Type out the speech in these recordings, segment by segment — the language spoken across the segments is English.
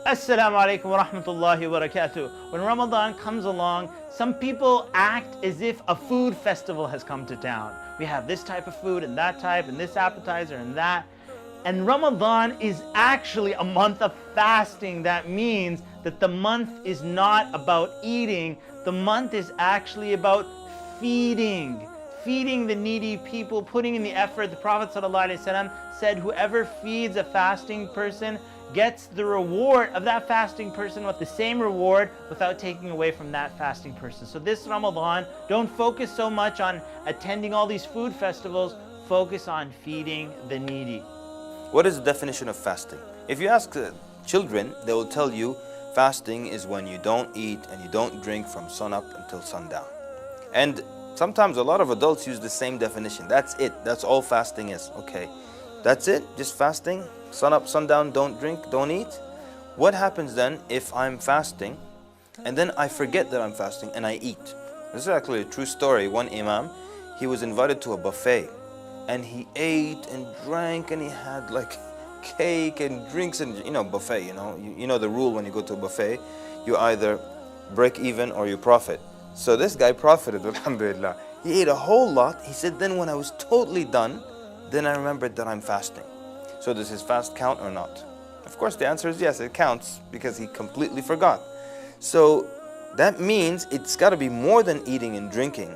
Assalamu alaikum wa rahmatullahi wa barakatuh. When Ramadan comes along, some people act as if a food festival has come to town. We have this type of food and that type and this appetizer and that. And Ramadan is actually a month of fasting. That means that the month is not about eating. The month is actually about feeding the needy people, putting in the effort. The Prophet ﷺ said, whoever feeds a fasting person gets the reward of that fasting person with the same reward without taking away from that fasting person. So this Ramadan, don't focus so much on attending all these food festivals, focus on feeding the needy. What is the definition of fasting? If you ask children, they will tell you fasting is when you don't eat and you don't drink from sunup until sundown. And sometimes a lot of adults use the same definition. That's it. That's all fasting is. Okay. That's it? Just fasting? Sun up, sundown, don't drink, don't eat? What happens then if I'm fasting and then I forget that I'm fasting and I eat? This is actually a true story. One imam, he was invited to a buffet and he ate and drank and he had like cake and drinks and buffet, you know the rule when you go to a buffet, you either break even or you profit. So this guy profited, alhamdulillah. He ate a whole lot. He said, then when I was totally done, then I remembered that I'm fasting. So does his fast count or not? Of course the answer is yes, it counts because he completely forgot. So that means it's got to be more than eating and drinking.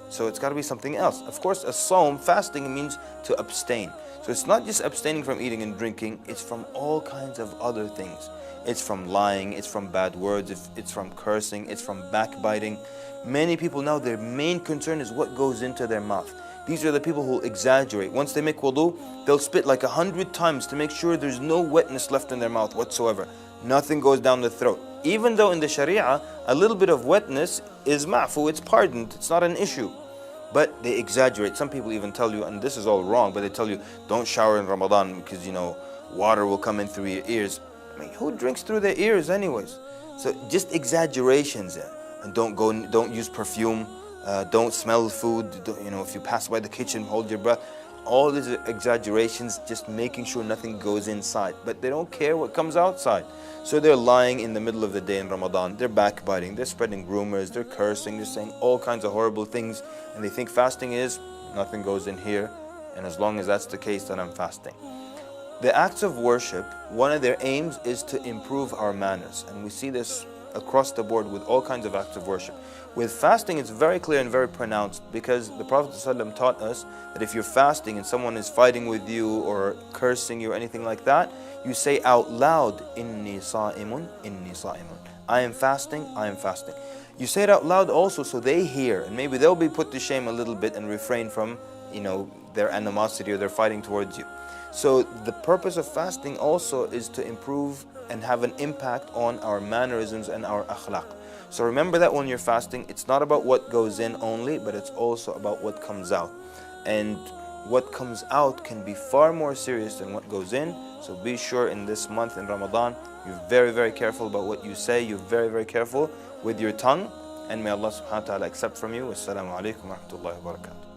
So it's got to be something else. Of course, a sawm, fasting, means to abstain. So it's not just abstaining from eating and drinking, it's from all kinds of other things. It's from lying, it's from bad words, it's from cursing, it's from backbiting. Many people now, their main concern is what goes into their mouth. These are the people who exaggerate. Once they make wudu, they'll spit like 100 times to make sure there's no wetness left in their mouth whatsoever. Nothing goes down the throat. Even though in the Sharia, a little bit of wetness is ma'fu, it's pardoned, it's not an issue. But they exaggerate. Some people even tell you, and this is all wrong, but they tell you, don't shower in Ramadan because, water will come in through your ears. I mean, who drinks through their ears anyways? So just exaggerations there. And don't use perfume. Don't smell food. If you pass by the kitchen, hold your breath. All these exaggerations, just making sure nothing goes inside. But they don't care what comes outside. So they're lying in the middle of the day in Ramadan. They're backbiting. They're spreading rumors. They're cursing. They're saying all kinds of horrible things. And they think fasting is nothing goes in here. And as long as that's the case, then I'm fasting. The acts of worship, one of their aims is to improve our manners. And we see this across the board with all kinds of acts of worship. With fasting, it's very clear and very pronounced because the Prophet ﷺ taught us that if you're fasting and someone is fighting with you or cursing you or anything like that, you say out loud, Inni sa'imun, inni sa'imun. I am fasting, I am fasting. You say it out loud also so they hear, and maybe they'll be put to shame a little bit and refrain from, their animosity or their fighting towards you. So the purpose of fasting also is to improve and have an impact on our mannerisms and our akhlaq. So remember that when you're fasting, it's not about what goes in only, but it's also about what comes out. And what comes out can be far more serious than what goes in. So be sure in this month in Ramadan, you're very, very careful about what you say. You're very, very careful with your tongue. And may Allah subhanahu wa ta'ala accept from you. Wassalamu alaikum wa rahmatullahi wa barakatuh.